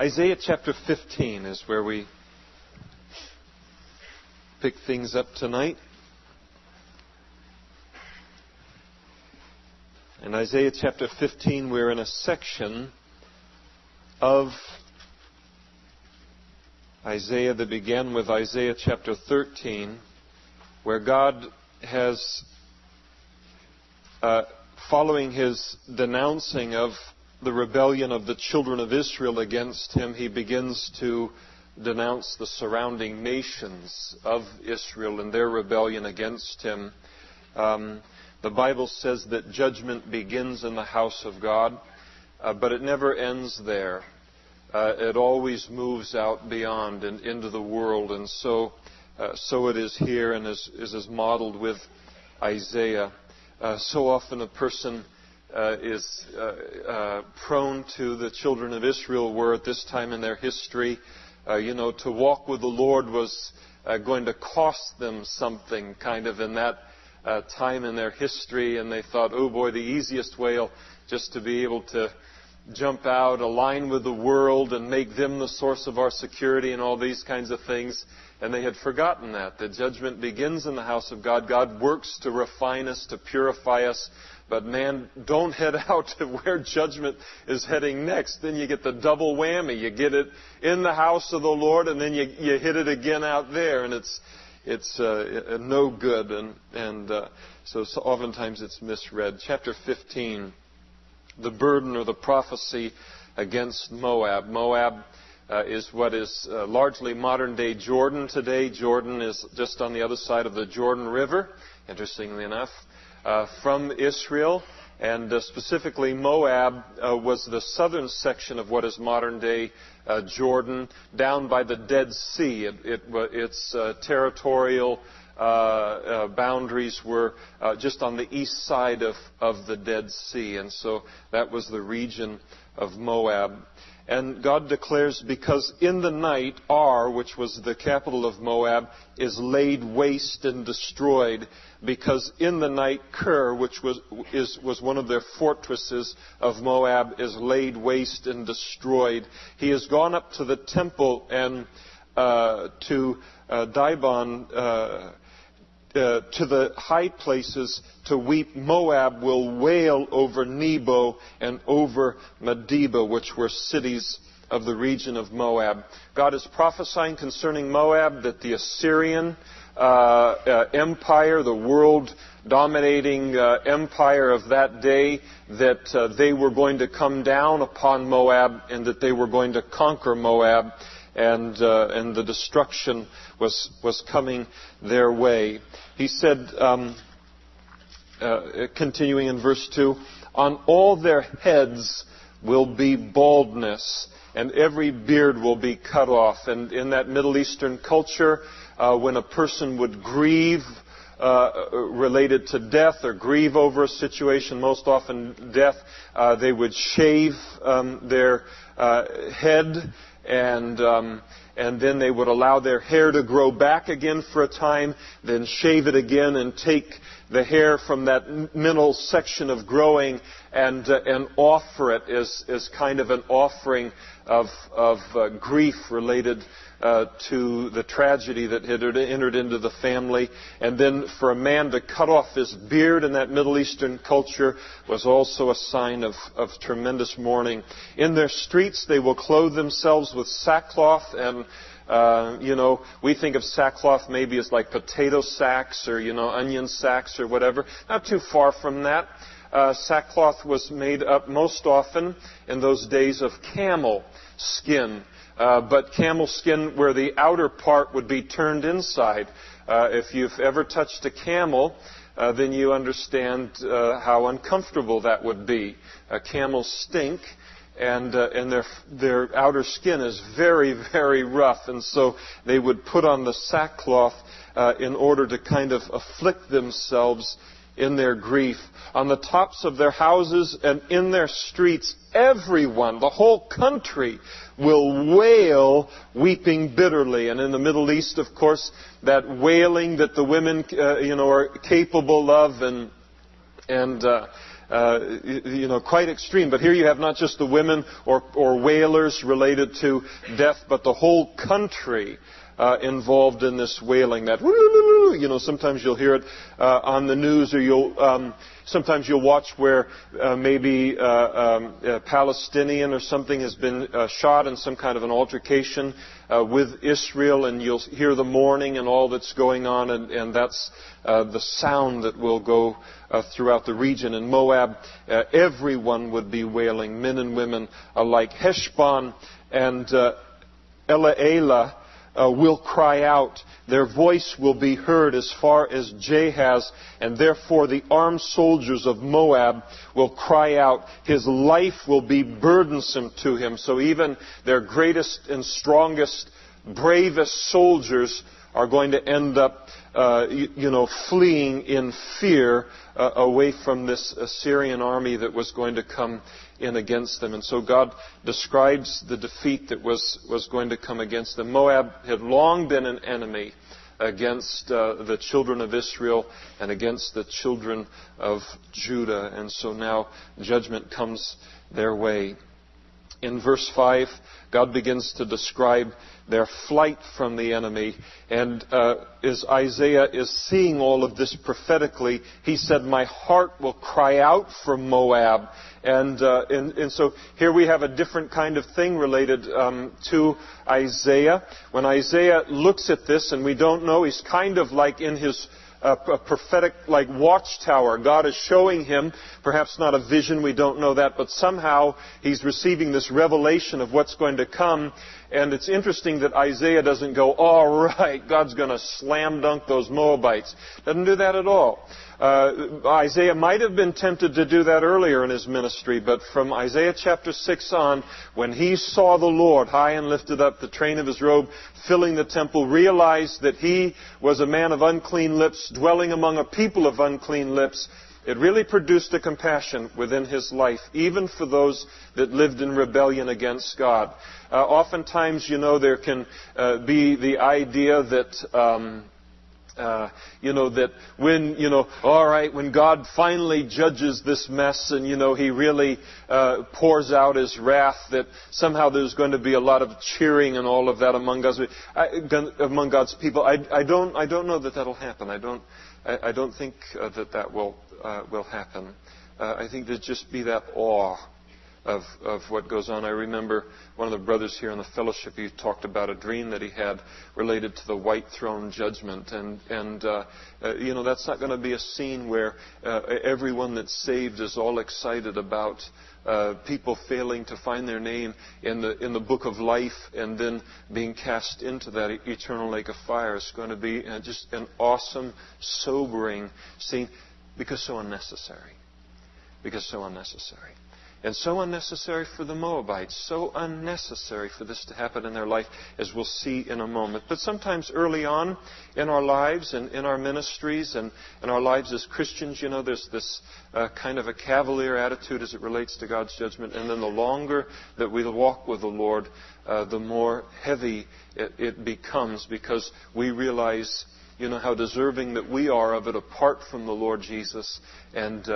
Isaiah chapter 15 is where we pick things up tonight. In Isaiah chapter 15, we're in a section of Isaiah that began with Isaiah chapter 13, where God has, following His denouncing of the rebellion of the children of Israel against Him, He begins to denounce the surrounding nations of Israel and their rebellion against Him. The Bible says that judgment begins in the house of God, but it never ends there. It always moves out beyond and into the world, and so it is here, and is modeled with Isaiah. So often a person is prone to, the children of Israel were at this time in their history. To walk with the Lord was going to cost them something, kind of in that time in their history, and they thought, oh boy, the easiest way just to be able to jump out, align with the world, and make them the source of our security and all these kinds of things. And they had forgotten that judgment begins in the house of God. God works to refine us, to purify us. But man, don't head out to where judgment is heading next. Then you get the double whammy. You get it in the house of the Lord, and then you hit it again out there, and it's no good. So oftentimes it's misread. Chapter 15, the burden or the prophecy against Moab. Moab is what is largely modern-day Jordan today. Jordan is just on the other side of the Jordan River, interestingly enough, from Israel. And specifically, Moab was the southern section of what is modern-day Jordan, down by the Dead Sea. Its territorial boundaries were just on the east side of the Dead Sea. And so that was the region of Moab. And God declares, because in the night Ar, which was the capital of Moab, is laid waste and destroyed, because in the night Kir, which was one of their fortresses of Moab, is laid waste and destroyed. He has gone up to the temple and to Dibon, to the high places to weep. Moab will wail over Nebo and over Medeba, which were cities of the region of Moab. God is prophesying concerning Moab that the Assyrian empire, the world-dominating empire of that day, that they were going to come down upon Moab and that they were going to conquer Moab, and the destruction was coming their way. He said, continuing in verse 2, on all their heads will be baldness, and every beard will be cut off. And in that Middle Eastern culture, when a person would grieve related to death or grieve over a situation, most often death, they would shave their head, and then they would allow their hair to grow back again for a time, then shave it again and take the hair from that middle section of growing and offer it as kind of an offering of grief related to the tragedy that had entered into the family. And then for a man to cut off his beard in that Middle Eastern culture was also a sign of tremendous mourning. In their streets they will clothe themselves with sackcloth, and we think of sackcloth maybe as like potato sacks or, onion sacks or whatever. Not too far from that. Sackcloth was made up most often in those days of camel skin. But camel skin where the outer part would be turned inside. If you've ever touched a camel, then you understand how uncomfortable that would be. Camels stink, and their outer skin is very, very rough. And so they would put on the sackcloth in order to kind of afflict themselves in their grief. On the tops of their houses and in their streets, everyone, the whole country, will wail, weeping bitterly. And in the Middle East, of course, that wailing that the women, are capable of, and quite extreme. But here you have not just the women or wailers related to death, but the whole country involved in this wailing. That sometimes you'll hear it on the news, or sometimes you'll watch where maybe a Palestinian or something has been shot in some kind of an altercation with Israel, and you'll hear the mourning and all that's going on, and that's the sound that will go throughout the region. In Moab, everyone would be wailing, men and women alike. Heshbon and Elealeh will cry out. Their voice will be heard as far as Jahaz, and therefore the armed soldiers of Moab will cry out. His life will be burdensome to him. So even their greatest and strongest, bravest soldiers are going to end up, fleeing in fear away from this Assyrian army that was going to come in against them. And so God describes the defeat that was going to come against them. Moab had long been an enemy against the children of Israel and against the children of Judah. And so now judgment comes their way. In verse 5, God begins to describe their flight from the enemy. And as Isaiah is seeing all of this prophetically, he said, "My heart will cry out for Moab." And so here we have a different kind of thing related to Isaiah. When Isaiah looks at this, and we don't know, he's kind of like in his a prophetic like watchtower. God is showing him, perhaps not a vision, we don't know that, but somehow he's receiving this revelation of what's going to come. And it's interesting that Isaiah doesn't go, "All right, God's going to slam dunk those Moabites." Doesn't do that at all. Isaiah might have been tempted to do that earlier in his ministry, but from Isaiah chapter 6 on, when he saw the Lord high and lifted up, the train of his robe filling the temple, realized that he was a man of unclean lips, dwelling among a people of unclean lips, it really produced a compassion within his life, even for those that lived in rebellion against God. Oftentimes, there can be the idea that that when God finally judges this mess and, He really pours out His wrath, that somehow there's going to be a lot of cheering and all of that among God's people. I don't know that that'll happen. I don't think that will happen. I think there'd just be that awe of what goes on. I remember one of the brothers here in the fellowship, he talked about a dream that he had related to the white throne judgment. And that's not going to be a scene where everyone that's saved is all excited about people failing to find their name in the book of life and then being cast into that eternal lake of fire. It's going to be just an awesome, sobering scene because so unnecessary. And so unnecessary for the Moabites, so unnecessary for this to happen in their life, as we'll see in a moment. But sometimes early on in our lives and in our ministries and in our lives as Christians, there's this kind of a cavalier attitude as it relates to God's judgment. And then the longer that we walk with the Lord, the more heavy it becomes, because we realize how deserving that we are of it apart from the Lord Jesus, and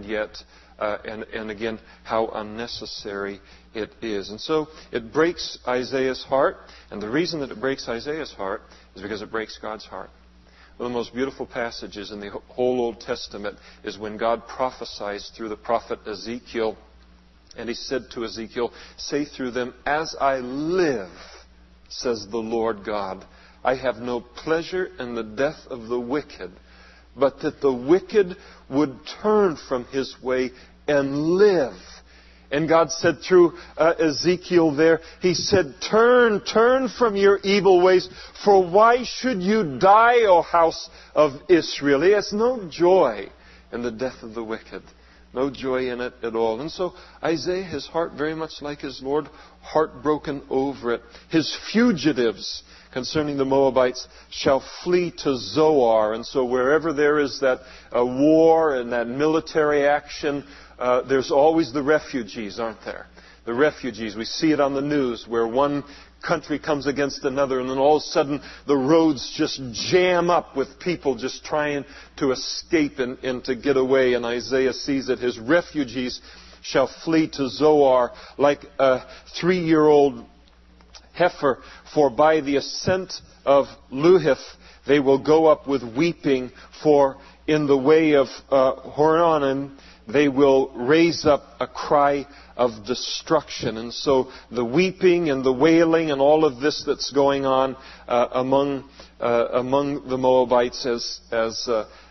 yet again, how unnecessary it is. And so it breaks Isaiah's heart, and the reason that it breaks Isaiah's heart is because it breaks God's heart. One of the most beautiful passages in the whole Old Testament is when God prophesies through the prophet Ezekiel, and He said to Ezekiel, "Say through them, 'As I live, says the Lord God, I have no pleasure in the death of the wicked, but that the wicked would turn from his way and live.'" And God said through Ezekiel there, He said, turn from your evil ways, for why should you die, O house of Israel?" He has no joy in the death of the wicked. No joy in it at all. And so Isaiah, his heart very much like his Lord, heartbroken over it. His fugitives concerning the Moabites shall flee to Zoar. And so wherever there is that war and that military action, there's always the refugees, aren't there? The refugees. We see it on the news where one country comes against another, and then all of a sudden the roads just jam up with people just trying to escape and to get away. And Isaiah sees that his refugees shall flee to Zoar like a 3-year-old heifer, for by the ascent of Luhith they will go up with weeping, for in the way of Horonim they will raise up a cry of destruction. And so the weeping and the wailing and all of this that's going on among the Moabites as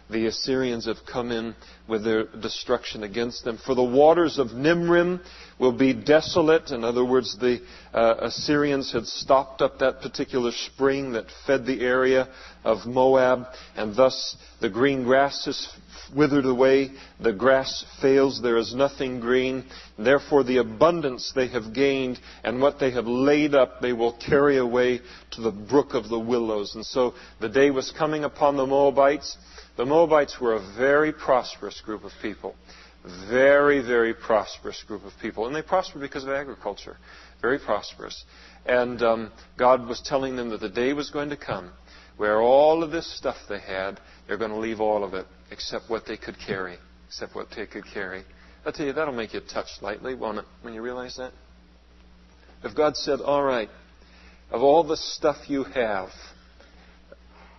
the Assyrians have come in with their destruction against them. For the waters of Nimrim will be desolate. In other words, the Assyrians had stopped up that particular spring that fed the area of Moab, and thus the green grass is withered away, the grass fails, there is nothing green. Therefore the abundance they have gained and what they have laid up they will carry away to the brook of the willows. And so the day was coming upon the Moabites. The Moabites were a very prosperous group of people. Very, very prosperous group of people. And they prospered because of agriculture. Very prosperous. And God was telling them that the day was going to come where all of this stuff they had, they're going to leave all of it except what they could carry. Except what they could carry. I'll tell you, that'll make you touch lightly, won't it, when you realize that? If God said, all right, of all the stuff you have,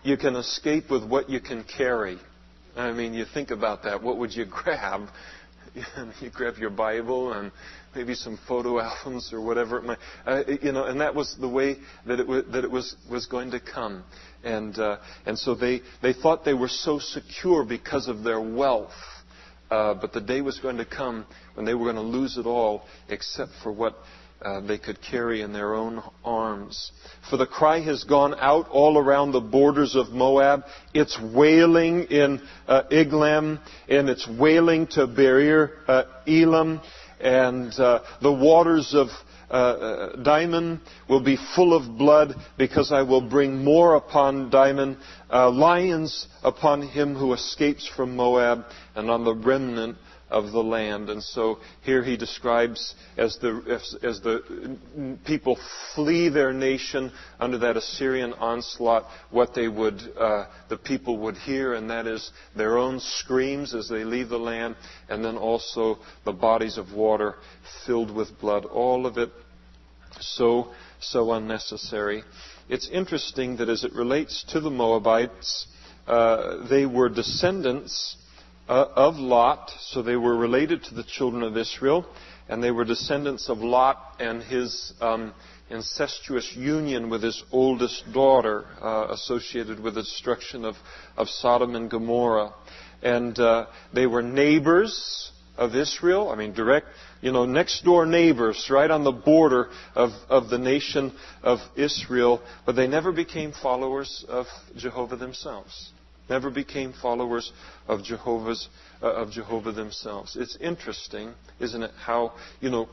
you can escape with what you can carry. I mean, you think about that. What would you grab? You grab your Bible and maybe some photo albums or whatever it might. And that was the way that it was going to come. And so they thought they were so secure because of their wealth. But the day was going to come when they were going to lose it all except for what they could carry in their own arms. For the cry has gone out all around the borders of Moab. It's wailing in Iglam, and it's wailing to Beer Elam, and the waters of Dimon will be full of blood, because I will bring more upon Dimon, lions upon him who escapes from Moab, and on the remnant of the land. And so here he describes as the people flee their nation under that Assyrian onslaught, what the people would hear, and that is their own screams as they leave the land, and then also the bodies of water filled with blood. All of it so unnecessary. It's interesting that as it relates to the Moabites, they were descendants of Lot, so they were related to the children of Israel, and they were descendants of Lot and his incestuous union with his oldest daughter, associated with the destruction of Sodom and Gomorrah. And they were neighbors of Israel, direct, next door neighbors, right on the border of the nation of Israel, but they never became followers of Jehovah themselves. Never became followers of Jehovah themselves. It's interesting, isn't it, how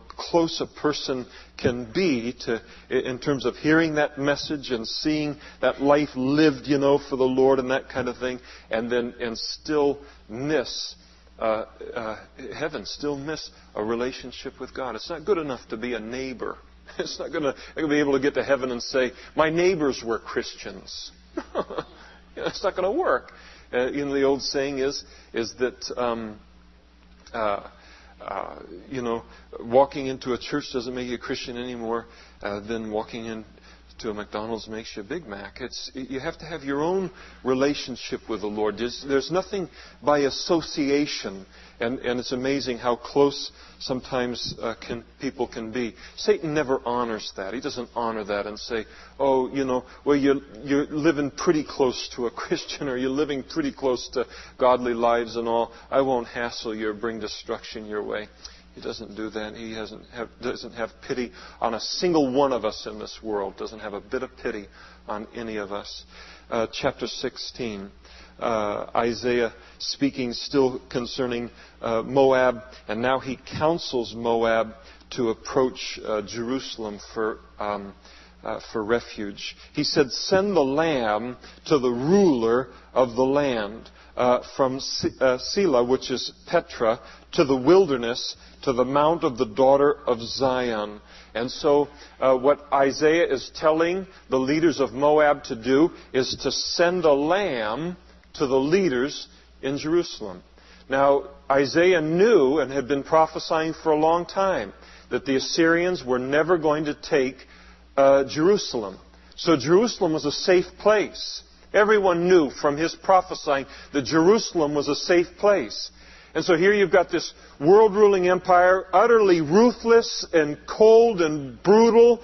close a person can be in terms of hearing that message and seeing that life lived, for the Lord and that kind of thing, and still miss heaven, still miss a relationship with God. It's not good enough to be a neighbor. It's not going to be able to get to heaven and say, my neighbors were Christians. It's not going to work. The old saying is that walking into a church doesn't make you a Christian anymore than walking into a McDonald's makes you a Big Mac. You have to have your own relationship with the Lord. There's nothing by association, and it's amazing how close sometimes people can be. Satan never honors that. He doesn't honor that and say, you're living pretty close to a Christian, or you're living pretty close to godly lives and all. I won't hassle you or bring destruction your way. He doesn't do that. He doesn't have pity on a single one of us in this world. Doesn't have a bit of pity on any of us. Chapter 16. Isaiah speaking still concerning Moab, and now he counsels Moab to approach Jerusalem for refuge. He said, send the lamb to the ruler of the land. from Selah, which is Petra, to the wilderness, to the mount of the daughter of Zion. And so what Isaiah is telling the leaders of Moab to do is to send a lamb to the leaders in Jerusalem. Now, Isaiah knew and had been prophesying for a long time that the Assyrians were never going to take Jerusalem. So Jerusalem was a safe place. Everyone knew from his prophesying that Jerusalem was a safe place. And so here you've got this world-ruling empire, utterly ruthless and cold and brutal,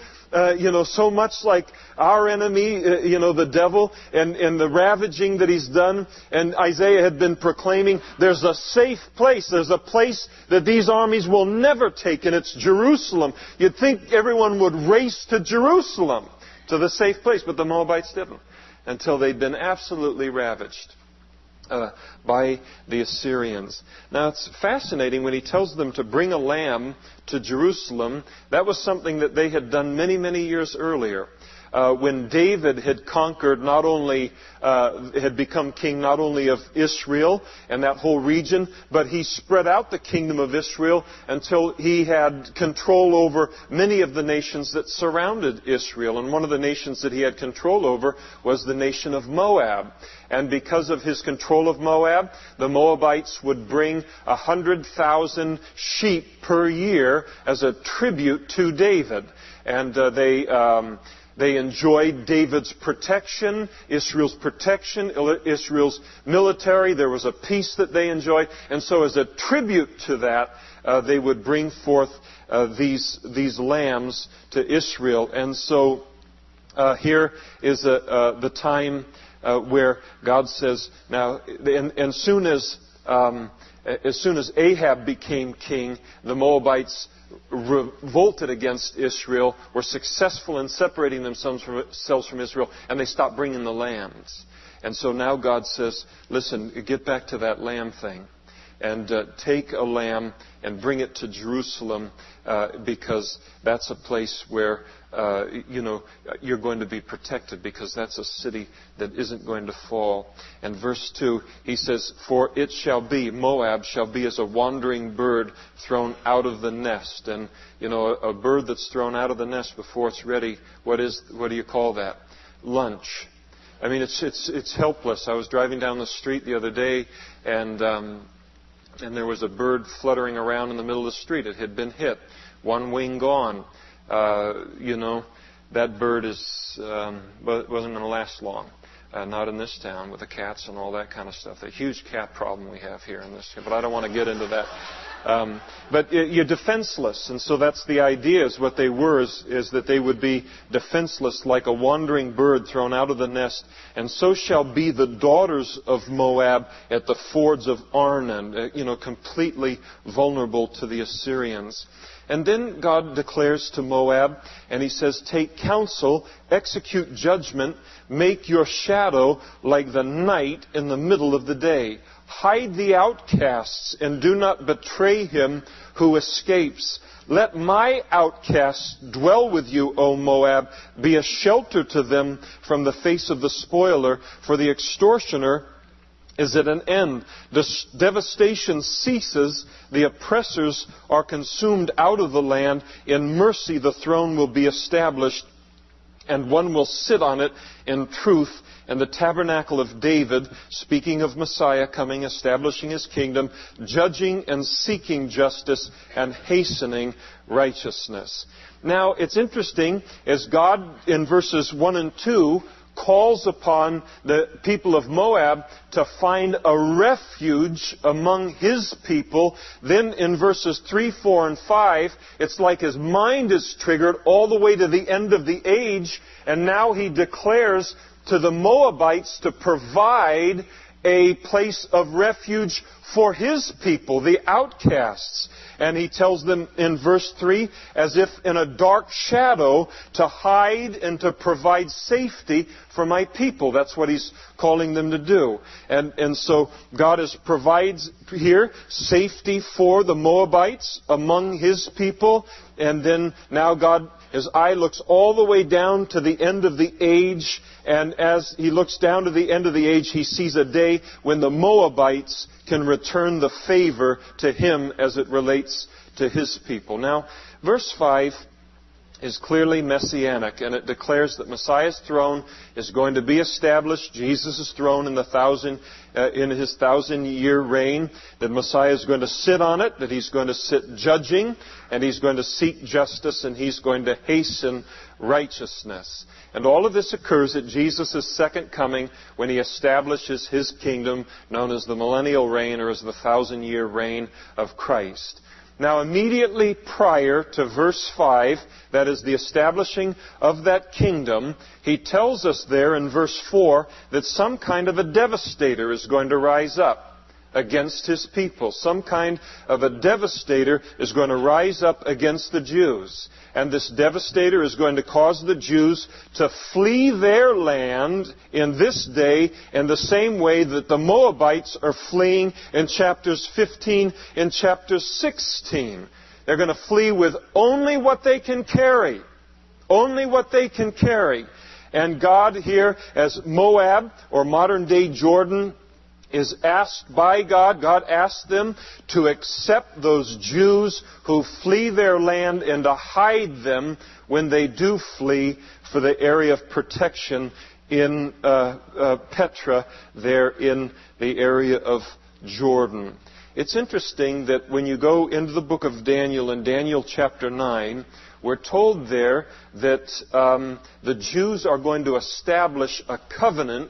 so much like our enemy, the devil, and the ravaging that he's done. And Isaiah had been proclaiming, there's a safe place, there's a place that these armies will never take, and it's Jerusalem. You'd think everyone would race to Jerusalem, to the safe place, but the Moabites didn't, until they'd been absolutely ravaged by the Assyrians. Now, it's fascinating when he tells them to bring a lamb to Jerusalem. That was something that they had done many, many years earlier. When David had conquered had become king not only of Israel and that whole region, but he spread out the kingdom of Israel until he had control over many of the nations that surrounded Israel. And one of the nations that he had control over was the nation of Moab. And because of his control of Moab, the Moabites would bring 100,000 sheep per year as a tribute to David. And they enjoyed David's protection, Israel's military. There was a peace that they enjoyed. And so as a tribute to that, they would bring forth these lambs to Israel. And so here is the time where God says, now, and as soon as Ahab became king, the Moabites revolted against Israel, were successful in separating themselves from Israel, and they stopped bringing the lambs. And so now God says, listen, get back to that lamb thing, and take a lamb and bring it to Jerusalem, because that's a place where you're going to be protected, because that's a city that isn't going to fall. And verse 2, he says, for it shall be, Moab shall be as a wandering bird thrown out of the nest. And, a bird that's thrown out of the nest before it's ready, what do you call that? Lunch. I mean, it's helpless. I was driving down the street the other day, and there was a bird fluttering around in the middle of the street. It had been hit. One wing gone. That bird wasn't going to last long. Not in this town with the cats and all that kind of stuff. The huge cat problem we have here in this. But I don't want to get into that. But you're defenseless. And so that's the idea, is what they were, is that they would be defenseless like a wandering bird thrown out of the nest. And so shall be the daughters of Moab at the fords of Arnon, completely vulnerable to the Assyrians. And then God declares to Moab, and he says, take counsel, execute judgment, make your shadow like the night in the middle of the day. Hide the outcasts and do not betray him who escapes. Let my outcasts dwell with you, O Moab. Be a shelter to them from the face of the spoiler, for the extortioner is at an end. The devastation ceases. The oppressors are consumed out of the land. In mercy the throne will be established, and one will sit on it in truth. And the tabernacle of David, speaking of Messiah coming, establishing his kingdom, judging and seeking justice and hastening righteousness. Now, it's interesting, as God in verses 1 and 2 calls upon the people of Moab to find a refuge among his people, then in verses 3, 4, and 5, it's like his mind is triggered all the way to the end of the age, and now he declares to the Moabites to provide a place of refuge for his people, the outcasts. And he tells them in verse 3, as if in a dark shadow, to hide and to provide safety for my people. That's what he's calling them to do. And so God provides here safety for the Moabites among his people. And then now God His eye looks all the way down to the end of the age. And as he looks down to the end of the age, he sees a day when the Moabites can return the favor to him as it relates to his people. Now, verse 5 is clearly messianic, and it declares that Messiah's throne is going to be established, Jesus' throne in his 1,000-year reign, that Messiah is going to sit on it, that he's going to sit judging, and he's going to seek justice, and he's going to hasten righteousness. And all of this occurs at Jesus' second coming when he establishes his kingdom known as the millennial reign or as the 1,000-year reign of Christ. Now, immediately prior to verse 5, that is the establishing of that kingdom, he tells us there in verse 4 that some kind of a devastator is going to rise up against his people. Some kind of a devastator is going to rise up against the Jews. And this devastator is going to cause the Jews to flee their land in this day in the same way that the Moabites are fleeing in chapters 15 and chapter 16. They're going to flee with only what they can carry. Only what they can carry. And God here, as Moab, or modern-day Jordan, is asked by God. God asked them to accept those Jews who flee their land and to hide them when they do flee for the area of protection in Petra, there in the area of Jordan. It's interesting that when you go into the book of Daniel, in Daniel chapter 9, we're told there that the Jews are going to establish a covenant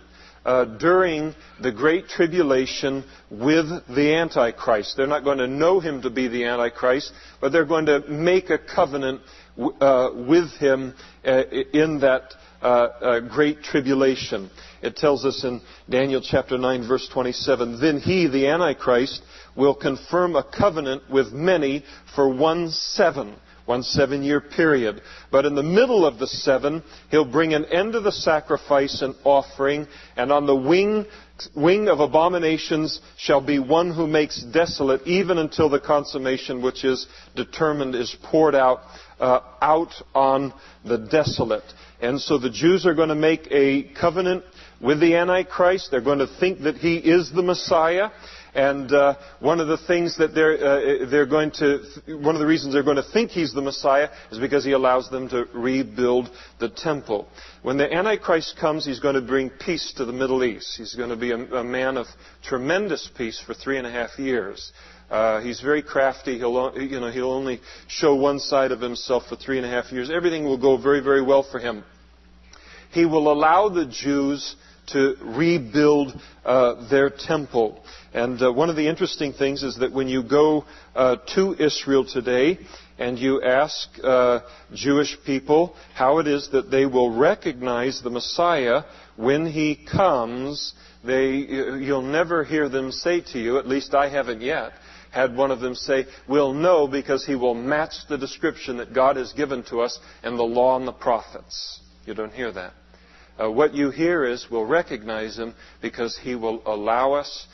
during the Great Tribulation with the Antichrist. They're not going to know him to be the Antichrist, but they're going to make a covenant with him in that Great Tribulation. It tells us in Daniel chapter 9, verse 27, "Then he, the Antichrist, will confirm a covenant with many for 1 7-year period. But in the middle of the 7, he'll bring an end to the sacrifice and offering, and on the wing of abominations shall be one who makes desolate, even until the consummation which is determined is poured out on the desolate." And so the Jews are going to make a covenant with the Antichrist. They're going to think that he is the Messiah. And one of the things that one of the reasons they're going to think he's the Messiah is because he allows them to rebuild the temple. When the Antichrist comes, he's going to bring peace to the Middle East. He's going to be a man of tremendous peace for 3.5 years. He's very crafty. He'll only show one side of himself for 3.5 years. Everything will go very, very well for him. He will allow the Jews to rebuild their temple. And one of the interesting things is that when you go to Israel today and you ask Jewish people how it is that they will recognize the Messiah when he comes, you'll never hear them say to you, at least I haven't yet, had one of them say, "We'll know because he will match the description that God has given to us in the law and the prophets." You don't hear that. What you hear is, we'll recognize him because he will allow us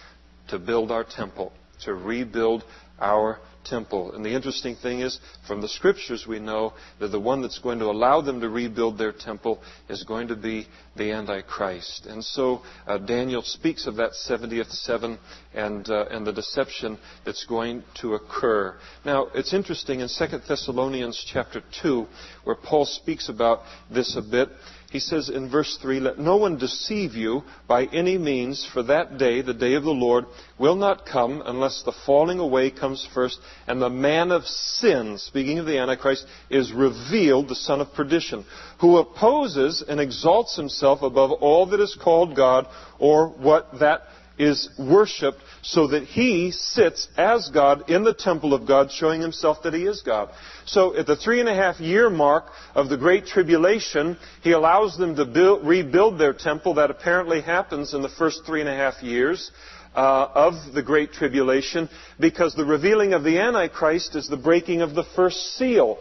to build our temple, to rebuild our temple. And the interesting thing is, from the Scriptures we know that the one that's going to allow them to rebuild their temple is going to be the Antichrist. And so Daniel speaks of that 70th 7 and the deception that's going to occur. Now, it's interesting in 2 Thessalonians chapter 2, where Paul speaks about this a bit. He says in verse 3, "Let no one deceive you by any means, for that day, the day of the Lord, will not come unless the falling away comes first, and the man of sin," speaking of the Antichrist, "is revealed, the son of perdition, who opposes and exalts himself above all that is called God, or what that is worshipped, so that he sits as God in the temple of God, showing himself that he is God." So at the 3.5-year mark of the Great Tribulation, he allows them to rebuild their temple. That apparently happens in the first 3.5 years of the Great Tribulation, because the revealing of the Antichrist is the breaking of the first seal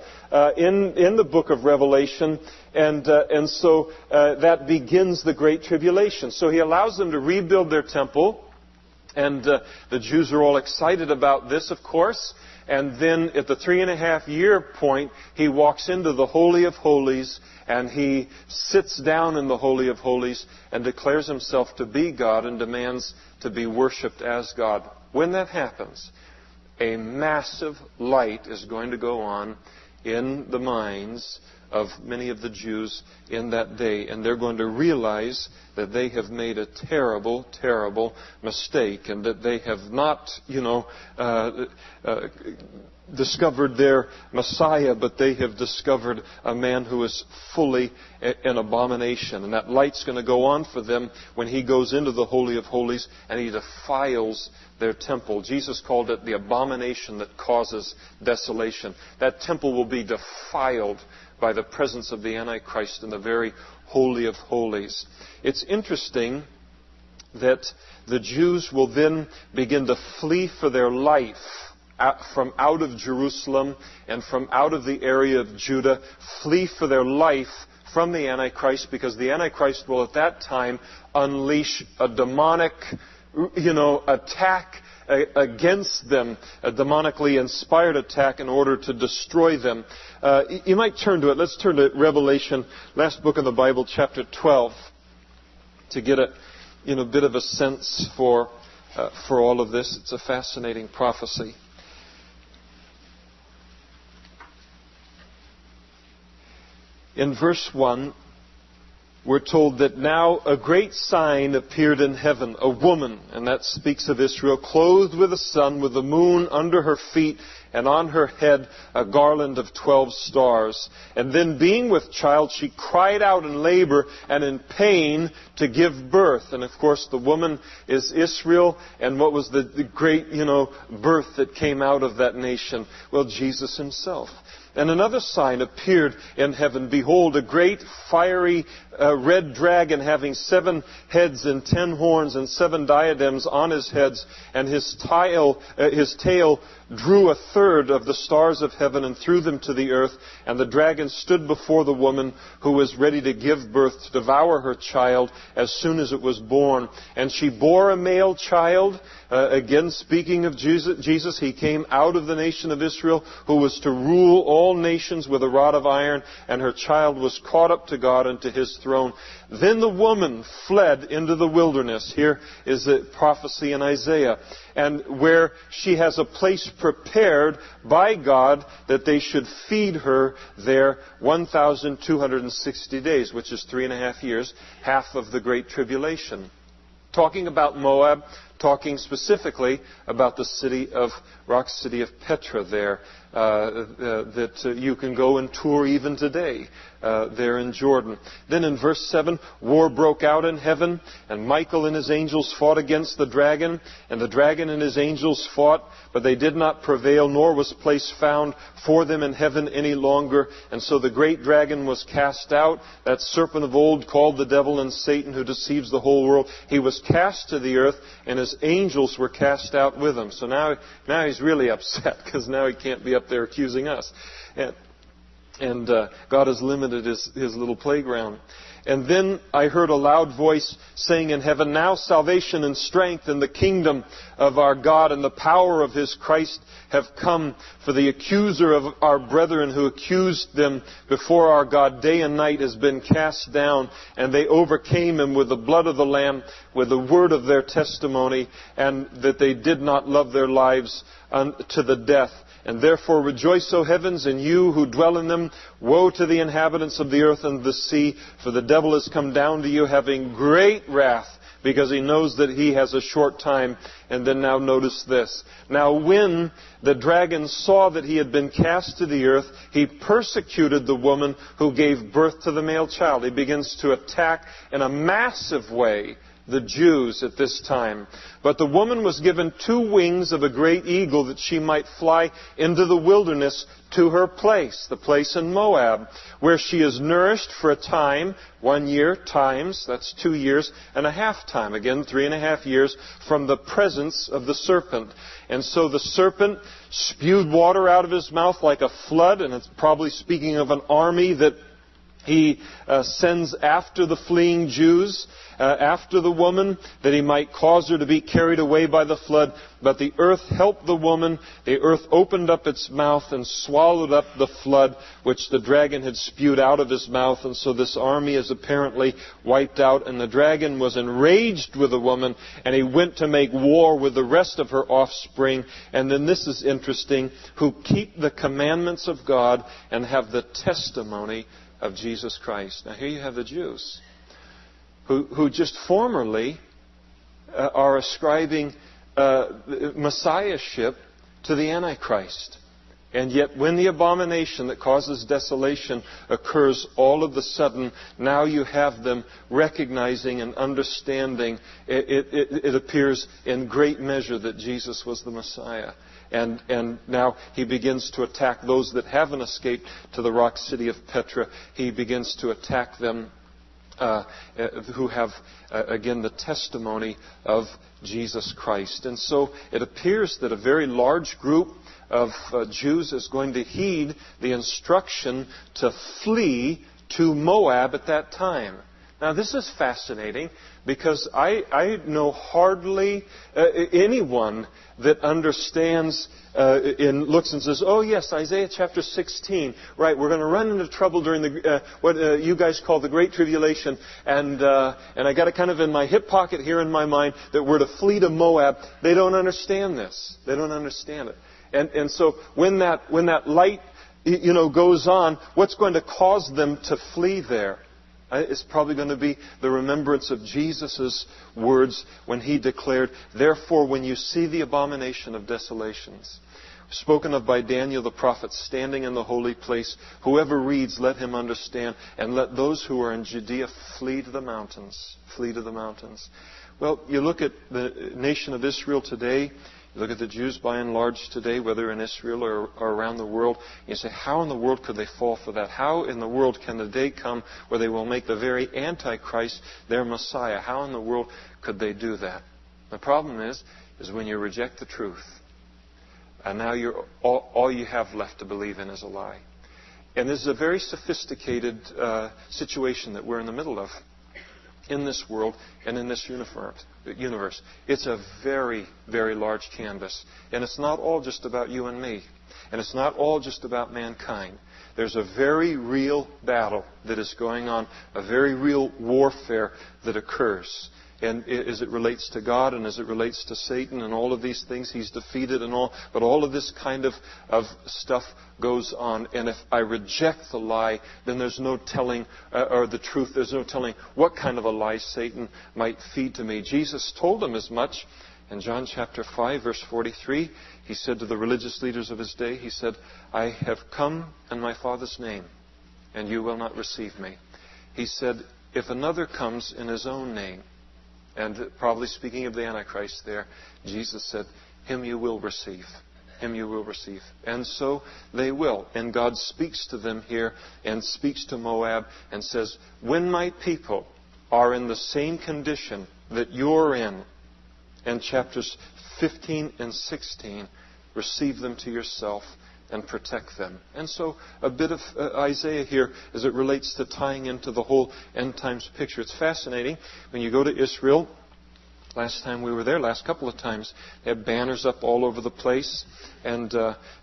in the book of Revelation, and so that begins the Great Tribulation. So he allows them to rebuild their temple, and the Jews are all excited about this, of course. And then at the 3.5-year point, he walks into the Holy of Holies, and he sits down in the Holy of Holies and declares himself to be God and demands to be worshipped as God. When that happens, a massive light is going to go on in the minds of many of the Jews in that day, and they're going to realize that they have made a terrible, terrible mistake, and that they have not, discovered their Messiah, but they have discovered a man who is fully an abomination. And that light's going to go on for them when he goes into the Holy of Holies and he defiles their temple. Jesus called it the abomination that causes desolation. That temple will be defiled by the presence of the Antichrist in the very Holy of Holies. It's interesting that the Jews will then begin to flee for their life from out of Jerusalem and from out of the area of Judah, flee for their life from the Antichrist, because the Antichrist will at that time unleash a demonic, attack against them, a demonically inspired attack in order to destroy them. You might turn to it. Let's turn to Revelation, last book of the Bible, chapter 12, to get a bit of a sense for all of this. It's a fascinating prophecy. In verse 1, we're told that now a great sign appeared in heaven, a woman, and that speaks of Israel, clothed with the sun, with the moon under her feet, and on her head a garland of 12 stars. And then being with child, she cried out in labor and in pain to give birth. And of course the woman is Israel, and what was the great, birth that came out of that nation? Well, Jesus himself. And another sign appeared in heaven. Behold, a great fiery red dragon having 7 heads and 10 horns and 7 diadems on his heads. And his tail drew 1/3 of the stars of heaven and threw them to the earth. And the dragon stood before the woman who was ready to give birth, to devour her child as soon as it was born. And she bore a male child. Again, speaking of Jesus, he came out of the nation of Israel, who was to rule all nations with a rod of iron, and her child was caught up to God and to his throne. Then the woman fled into the wilderness. Here is a prophecy in Isaiah, and where she has a place prepared by God that they should feed her there 1,260 days, which is 3.5 years, half of the Great Tribulation. Talking about Moab, talking specifically about the rock city of Petra there, that you can go and tour even today there in Jordan. Then in verse 7, war broke out in heaven, and Michael and his angels fought against the dragon, and the dragon and his angels fought, but they did not prevail, nor was place found for them in heaven any longer. And so the great dragon was cast out, that serpent of old called the devil and Satan, who deceives the whole world. He was cast to the earth, and his angels were cast out with him. So now he's really upset, because now he can't be up there accusing us. And God has limited his little playground. And then I heard a loud voice saying in heaven, now salvation and strength and the kingdom of our God and the power of his Christ have come. For the accuser of our brethren who accused them before our God day and night has been cast down. And they overcame him with the blood of the Lamb, with the word of their testimony, and that they did not love their lives unto the death. And therefore rejoice, O heavens, and you who dwell in them. Woe to the inhabitants of the earth and the sea, for the devil has come down to you having great wrath, because he knows that he has a short time. And then now notice this. Now when the dragon saw that he had been cast to the earth, he persecuted the woman who gave birth to the male child. He begins to attack in a massive way the Jews at this time. But the woman was given 2 wings of a great eagle, that she might fly into the wilderness to her place, the place in Moab, where she is nourished for a time, 1 year times, that's 2 years and a half time, again 3.5 years, from the presence of the serpent. And so the serpent spewed water out of his mouth like a flood, and it's probably speaking of an army that he sends after the fleeing Jews, after the woman, that he might cause her to be carried away by the flood. But the earth helped the woman. The earth opened up its mouth and swallowed up the flood which the dragon had spewed out of his mouth. And so this army is apparently wiped out. And the dragon was enraged with the woman, and he went to make war with the rest of her offspring. And then this is interesting, who keep the commandments of God and have the testimony of Jesus Christ. Now here you have the Jews who just formerly are ascribing messiahship to the Antichrist. And yet when the abomination that causes desolation occurs, all of a sudden, now you have them recognizing and understanding, it appears in great measure that Jesus was the Messiah. And now he begins to attack those that haven't escaped to the rock city of Petra. He begins to attack them who have, again, the testimony of Jesus Christ. And so it appears that a very large group of Jews is going to heed the instruction to flee to Moab at that time. Now this is fascinating because I know hardly anyone that understands and looks and says, oh yes, Isaiah chapter 16, right, we're going to run into trouble during the what you guys call the Great Tribulation, and I got it kind of in my hip pocket here in my mind that we're to flee to Moab. They don't understand this. They don't understand it. And so when that light goes on, what's going to cause them to flee there? It's probably going to be the remembrance of Jesus' words when he declared, therefore, when you see the abomination of desolations, spoken of by Daniel the prophet, standing in the holy place, whoever reads, let him understand, and let those who are in Judea flee to the mountains. Flee to the mountains. Well, you look at the nation of Israel today, you look at the Jews by and large today, whether in Israel or around the world, you say, how in the world could they fall for that? How in the world can the day come where they will make the very Antichrist their Messiah? How in the world could they do that? The problem is when you reject the truth, and now all you have left to believe in is a lie. And this is a very sophisticated situation that we're in the middle of in this world and in this universe. It's a very, very large canvas. And it's not all just about you and me. And it's not all just about mankind. There's a very real battle that is going on, a very real warfare that occurs. And as it relates to God and as it relates to Satan and all of these things, he's defeated and all. But all of this kind of stuff goes on. And if I reject the lie, then there's no telling, or the truth, there's no telling what kind of a lie Satan might feed to me. Jesus told them as much in John chapter 5, verse 43. He said to the religious leaders of his day, he said, I have come in my Father's name, and you will not receive me. He said, if another comes in his own name, and probably speaking of the Antichrist there, Jesus said, him you will receive. Him you will receive. And so they will. And God speaks to them here and speaks to Moab and says, when my people are in the same condition that you're in chapters 15 and 16, receive them to yourself and protect them. And so a bit of Isaiah here as it relates to tying into the whole end times picture. It's fascinating. When you go to Israel, last time we were there, last couple of times, they have banners up all over the place. And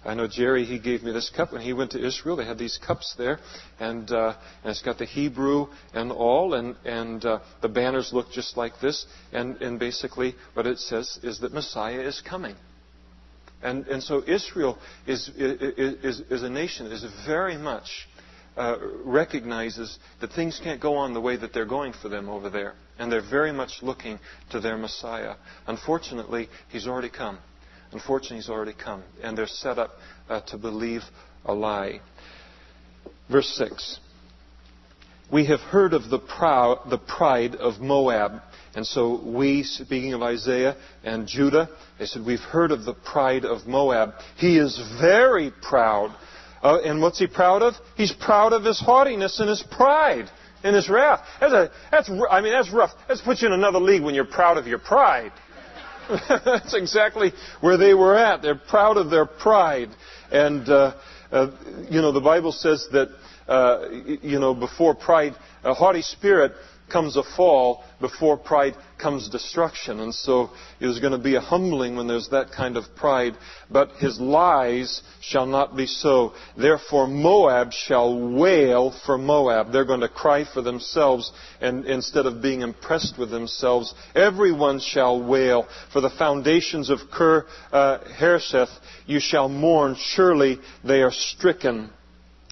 I know Jerry, he gave me this cup. When he went to Israel, they had these cups there. And it's got the Hebrew and all. And the banners look just like this. And basically what it says is that Messiah is coming. And so Israel is a nation is very much recognizes that things can't go on the way that they're going for them over there. And they're very much looking to their Messiah. Unfortunately, he's already come. And they're set up to believe a lie. Verse 6. We have heard of the pride of Moab. And so we, speaking of Isaiah and Judah, they said, we've heard of the pride of Moab. He is very proud. And what's he proud of? He's proud of his haughtiness and his pride and his wrath. That's rough. That's put you in another league when you're proud of your pride. That's exactly where they were at. They're proud of their pride. And, the Bible says that, before pride, a haughty spirit comes a fall. Before pride comes destruction. And so there's going to be a humbling when there's that kind of pride. But his lies shall not be so. Therefore Moab shall wail for Moab. They're going to cry for themselves, and instead of being impressed with themselves, everyone shall wail. For the foundations of Hareseth you shall mourn. Surely they are stricken.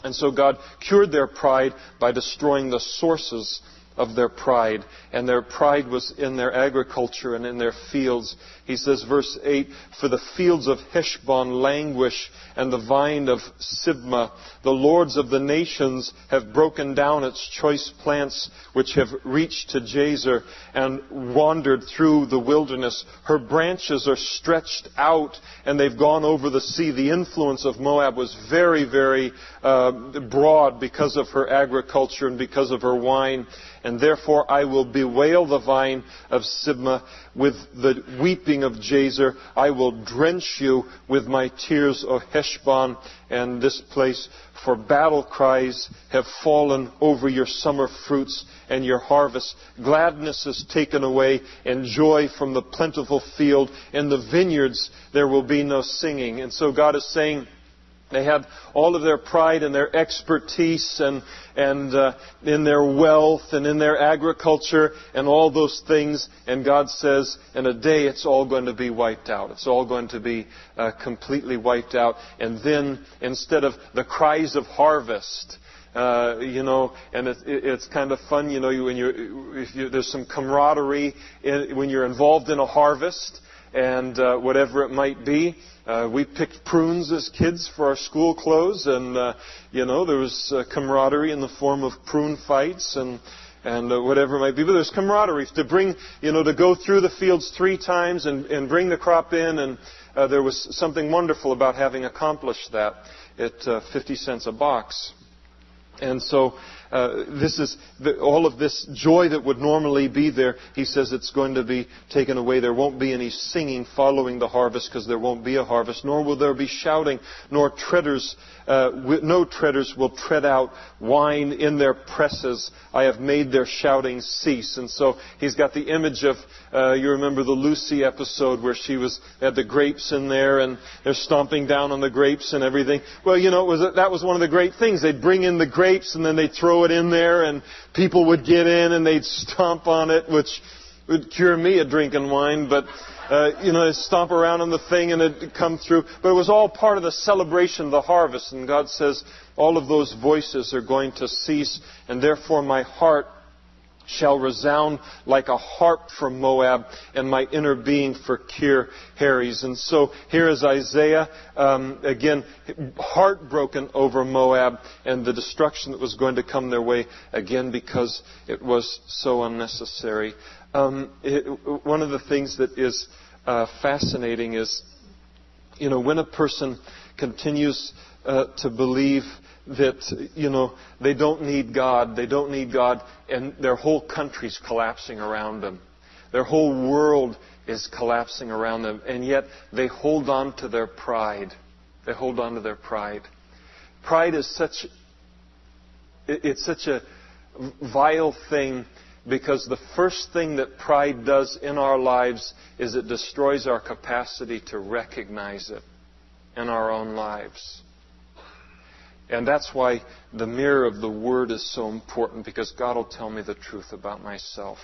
And so God cured their pride by destroying the sources of their pride. And their pride was in their agriculture and in their fields. He says, verse 8, for the fields of Heshbon languish, and the vine of Sibmah. The lords of the nations have broken down its choice plants, which have reached to Jazer and wandered through the wilderness. Her branches are stretched out, and they've gone over the sea. The influence of Moab was very, very broad because of her agriculture and because of her wine. And therefore I will bewail the vine of Sibmah with the weeping of Jazer. I will drench you with my tears, O Heshbon, and this place. For battle cries have fallen over your summer fruits and your harvest. Gladness is taken away, and joy from the plentiful field. In the vineyards there will be no singing. And so God is saying, they had all of their pride and their expertise and in their wealth and in their agriculture and all those things. And God says, in a day it's all going to be wiped out. It's all going to be completely wiped out. And then instead of the cries of harvest, and it's kind of fun, there's some camaraderie when you're involved in a harvest and whatever it might be. We picked prunes as kids for our school clothes, and there was camaraderie in the form of prune fights and whatever it might be. But there's camaraderie to bring, to go through the fields 3 times and bring the crop in, and there was something wonderful about having accomplished that at 50 cents a box. And so this is all of this joy that would normally be there. He says it's going to be taken away. There won't be any singing following the harvest, because there won't be a harvest. Nor will there be shouting, nor treaders. No treaders will tread out wine in their presses. I have made their shouting cease. And so he's got the image of, you remember the Lucy episode where she had the grapes in there and they're stomping down on the grapes and everything. Well, that was one of the great things. They'd bring in the grapes and then they'd throw it in there and people would get in and they'd stomp on it, which would cure me of drinking wine, but stomp around on the thing and it'd come through. But it was all part of the celebration of the harvest. And God says, all of those voices are going to cease, and therefore my heart shall resound like a harp for Moab, and my inner being for Kir Hares. And so here is Isaiah, again, heartbroken over Moab and the destruction that was going to come their way, again, because it was so unnecessary. One of the things that is fascinating is, when a person continues to believe that, they don't need God, and their whole country's collapsing around them. Their whole world is collapsing around them, and yet they hold on to their pride. They hold on to their pride. Pride is such a vile thing, because the first thing that pride does in our lives is it destroys our capacity to recognize it in our own lives. And that's why the mirror of the Word is so important, because God will tell me the truth about myself.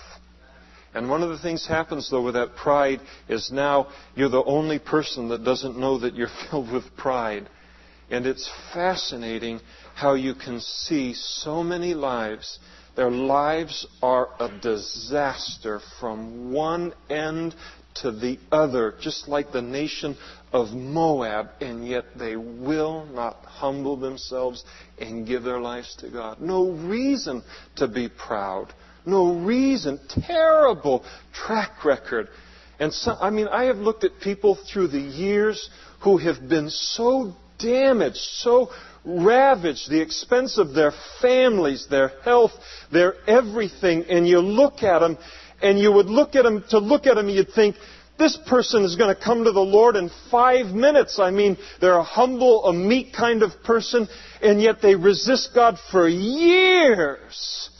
And one of the things happens, though, with that pride is now you're the only person that doesn't know that you're filled with pride. And it's fascinating how you can see so many lives. Their lives are a disaster from one end to the other, just like the nation of Moab, and yet they will not humble themselves and give their lives to God. No reason to be proud. No reason. Terrible track record. And so, I have looked at people through the years who have been so damaged, so ravaged, the expense of their families, their health, their everything, and you look at them, and you would look at them, you'd think, this person is going to come to the Lord in 5 minutes. They're a humble, a meek kind of person, and yet they resist God for years.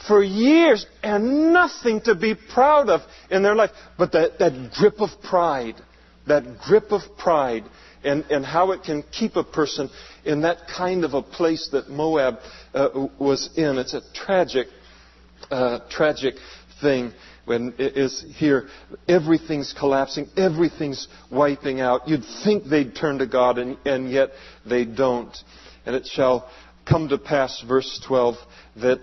for years and nothing to be proud of in their life. But that grip of pride, and how it can keep a person in that kind of a place that Moab was in. It's a tragic thing when it is here. Everything's collapsing. Everything's wiping out. You'd think they'd turn to God, and yet they don't. And it shall come to pass, verse 12, that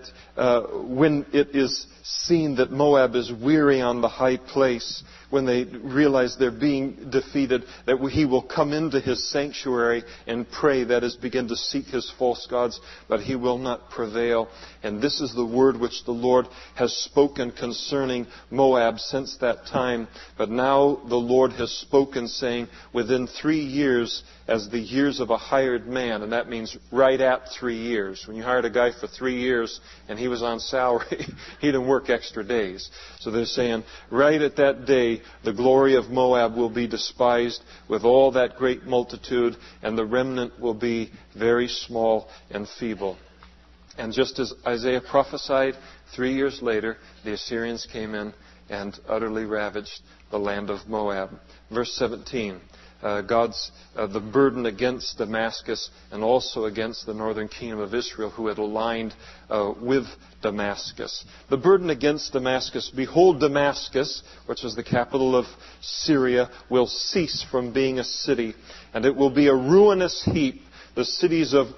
when it is seen that Moab is weary on the high place, when they realize they're being defeated, that he will come into his sanctuary and pray, that is, begin to seek his false gods, but he will not prevail. And this is the word which the Lord has spoken concerning Moab since that time. But now the Lord has spoken, saying, within 3 years, as the years of a hired man, and that means right at 3 years. When you hired a guy for 3 years and he was on salary, he didn't work extra days. So they're saying, right at that day, the glory of Moab will be despised with all that great multitude, and the remnant will be very small and feeble. And just as Isaiah prophesied, 3 years later, the Assyrians came in and utterly ravaged the land of Moab. Verse 17. The burden against Damascus and also against the northern kingdom of Israel, who had aligned with Damascus. The burden against Damascus. Behold, Damascus, which is the capital of Syria, will cease from being a city, and it will be a ruinous heap. The cities of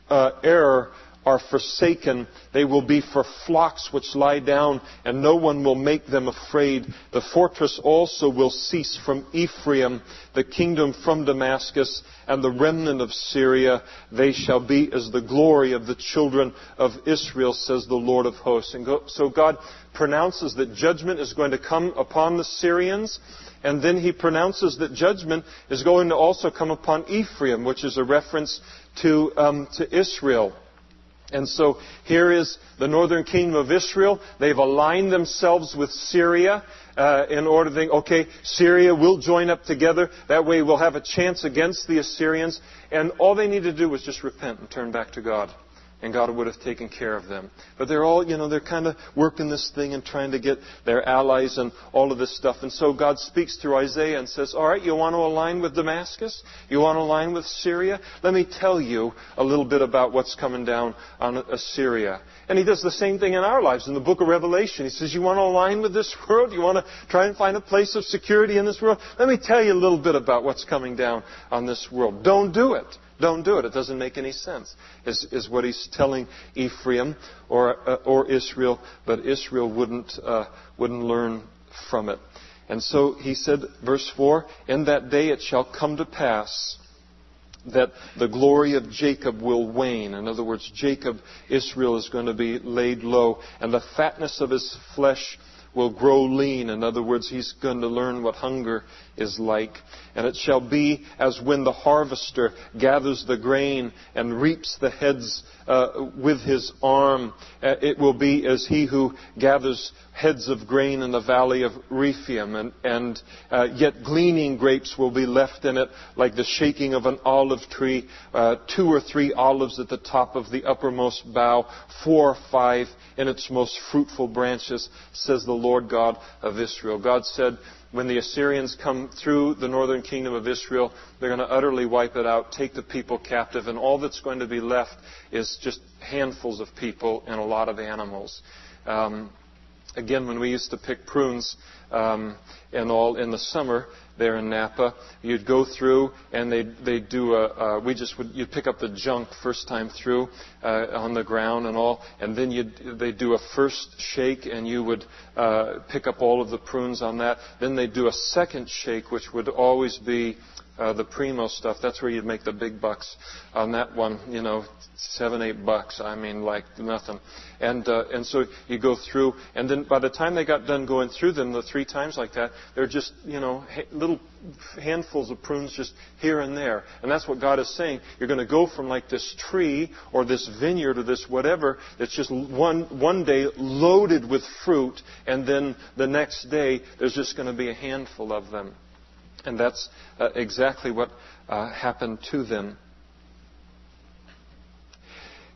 error are forsaken. They will be for flocks which lie down, and no one will make them afraid. The fortress also will cease from Ephraim, the kingdom from Damascus, and the remnant of Syria. They shall be as the glory of the children of Israel, says the Lord of hosts. And so God pronounces that judgment is going to come upon the Syrians, and then He pronounces that judgment is going to also come upon Ephraim, which is a reference to Israel. And so here is the northern kingdom of Israel. They've aligned themselves with Syria in order to think, okay, Syria will join up together. That way we'll have a chance against the Assyrians. And all they need to do was just repent and turn back to God. And God would have taken care of them. But they're all, they're kind of working this thing and trying to get their allies and all of this stuff. And so God speaks through Isaiah and says, all right, you want to align with Damascus? You want to align with Syria? Let me tell you a little bit about what's coming down on Assyria. And He does the same thing in our lives in the book of Revelation. He says, you want to align with this world? You want to try and find a place of security in this world? Let me tell you a little bit about what's coming down on this world. Don't do it. Don't do it. It doesn't make any sense, is what He's telling Ephraim or Israel, but Israel wouldn't learn from it. And so He said, verse 4, in that day it shall come to pass that the glory of Jacob will wane. In other words, Israel is going to be laid low, and the fatness of his flesh will grow lean. In other words, he's going to learn what hunger is like. And it shall be as when the harvester gathers the grain and reaps the heads with his arm. It will be as he who gathers heads of grain in the valley of Rephaim. And yet gleaning grapes will be left in it, like the shaking of an olive tree. 2 or 3 olives at the top of the uppermost bough, 4 or 5 in its most fruitful branches, says the Lord God of Israel. God said, when the Assyrians come through the northern kingdom of Israel, they're going to utterly wipe it out, take the people captive, and all that's going to be left is just handfuls of people and a lot of animals. Again, when we used to pick prunes and all in the summer there in Napa, you'd go through and they'd do you'd pick up the junk first time through on the ground and all, and then they'd do a first shake and you would pick up all of the prunes on that. Then they'd do a second shake, which would always be the primo stuff. That's where you'd make the big bucks on that one, $7, $8. I mean, like nothing. And so you go through, and then by the time they got done going through them the 3 times like that, they're just, little handfuls of prunes just here and there. And that's what God is saying. You're going to go from like this tree or this vineyard or this whatever that's just one day loaded with fruit, and then the next day there's just going to be a handful of them. And that's exactly what happened to them.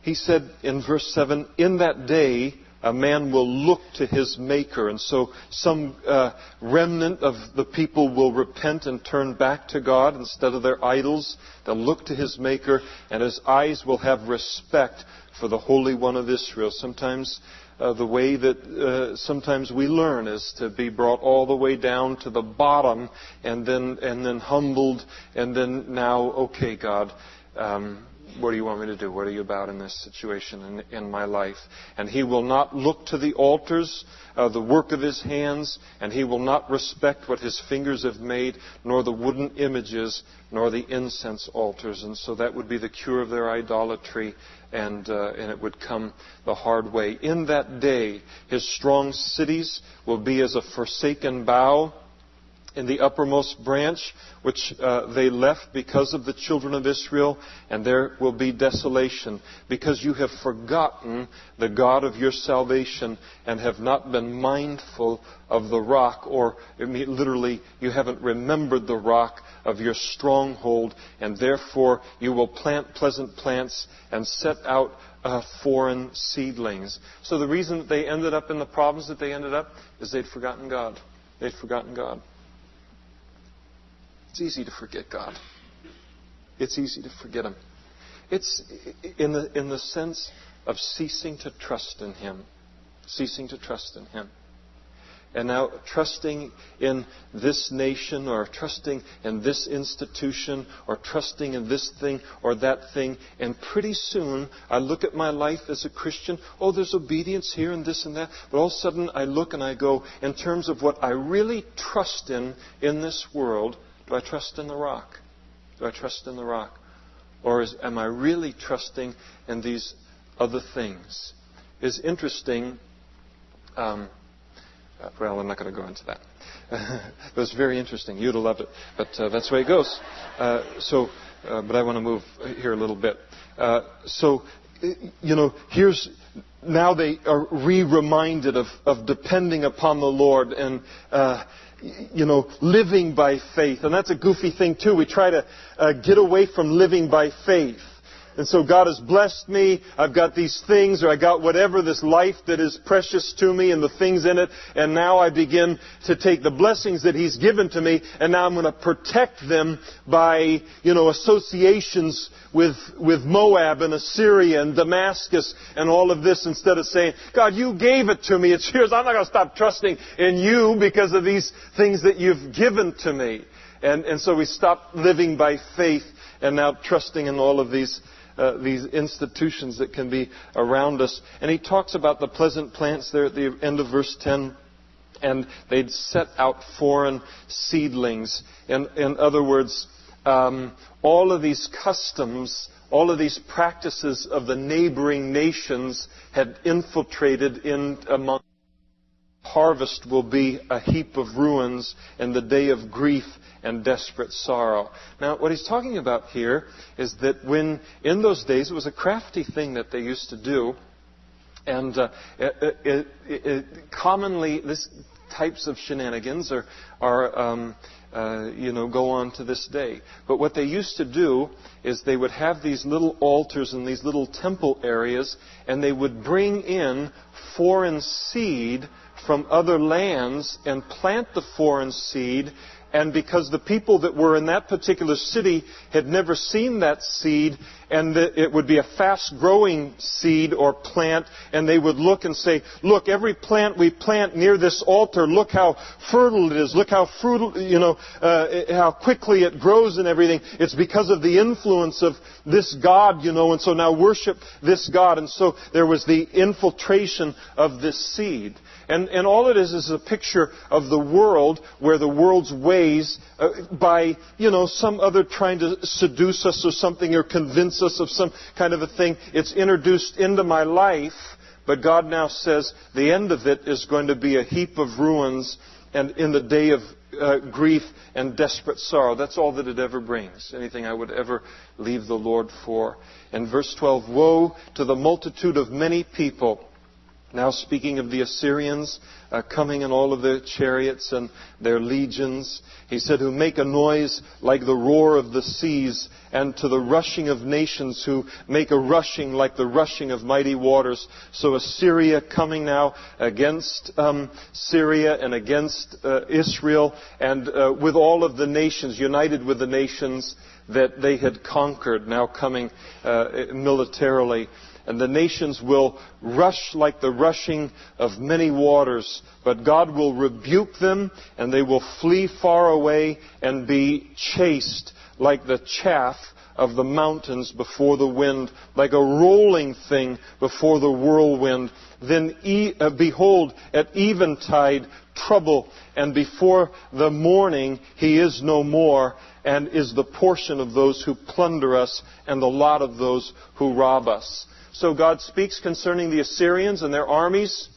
He said in verse 7, in that day a man will look to his Maker. And so some remnant of the people will repent and turn back to God instead of their idols. They'll look to his Maker, and his eyes will have respect for the Holy One of Israel. Sometimes the way that sometimes we learn is to be brought all the way down to the bottom, and then humbled, and then now, okay, God, what do you want me to do? What are you about in this situation in my life? And he will not look to the altars, the work of his hands, and he will not respect what his fingers have made, nor the wooden images, nor the incense altars. And so that would be the cure of their idolatry, and it would come the hard way. In that day, his strong cities will be as a forsaken bough in the uppermost branch, which they left because of the children of Israel, and there will be desolation, because you have forgotten the God of your salvation and have not been mindful of the rock, or literally, you haven't remembered the rock of your stronghold, and therefore you will plant pleasant plants and set out foreign seedlings. So the reason that they ended up in the problems that they ended up is they'd forgotten God. They'd forgotten God. It's easy to forget God. It's easy to forget Him. It's in the sense of ceasing to trust in Him. Ceasing to trust in Him. And now trusting in this nation, or trusting in this institution, or trusting in this thing or that thing. And pretty soon I look at my life as a Christian. Oh, there's obedience here and this and that. But all of a sudden I look and I go, in terms of what I really trust in this world, do I trust in the rock? Do I trust in the rock? Or am I really trusting in these other things? It's interesting. Well, I'm not going to go into that. It was very interesting. You'd have loved it. But that's the way it goes. But I want to move here a little bit. Here's... Now they are reminded of depending upon the Lord and, living by faith. And that's a goofy thing too. We try to get away from living by faith. And so God has blessed me. I've got these things, or I got whatever, this life that is precious to me and the things in it. And now I begin to take the blessings that He's given to me, and now I'm going to protect them by, associations with Moab and Assyria and Damascus and all of this, instead of saying, God, you gave it to me. It's yours. I'm not going to stop trusting in you because of these things that you've given to me. And so we stop living by faith and now trusting in all of these institutions that can be around us. And he talks about the pleasant plants there at the end of verse 10. And they'd set out foreign seedlings. In other words, all of these customs, all of these practices of the neighboring nations had infiltrated in among. Harvest will be a heap of ruins in the day of grief and desperate sorrow. Now, what he's talking about here is that when, in those days, it was a crafty thing that they used to do, and commonly, these types of shenanigans go on to this day. But what they used to do is they would have these little altars and these little temple areas, and they would bring in foreign seed from other lands and plant the foreign seed. And because the people that were in that particular city had never seen that seed, and it would be a fast-growing seed or plant, and they would look and say, look, every plant we plant near this altar, look how fertile it is, look how fruitful, how quickly it grows and everything. It's because of the influence of this God, and so now worship this God. And so there was the infiltration of this seed. And all it is a picture of the world, where the world's ways, by, some other trying to seduce us or something, or convince us of some kind of a thing, it's introduced into my life. But God now says the end of it is going to be a heap of ruins, and in the day of grief and desperate sorrow. That's all that it ever brings. Anything I would ever leave the Lord for. And verse 12, woe to the multitude of many people Now speaking of the Assyrians coming in all of their chariots and their legions, he said, who make a noise like the roar of the seas, and to the rushing of nations, who make a rushing like the rushing of mighty waters. So Assyria coming now against Syria and against Israel, and with all of the nations, united with the nations that they had conquered, now coming militarily. And the nations will rush like the rushing of many waters, but God will rebuke them, and they will flee far away and be chased like the chaff of the mountains before the wind, like a rolling thing before the whirlwind. Then behold, at eventide trouble, and before the morning he is no more, and is the portion of those who plunder us, and the lot of those who rob us. So God speaks concerning the Assyrians and their armies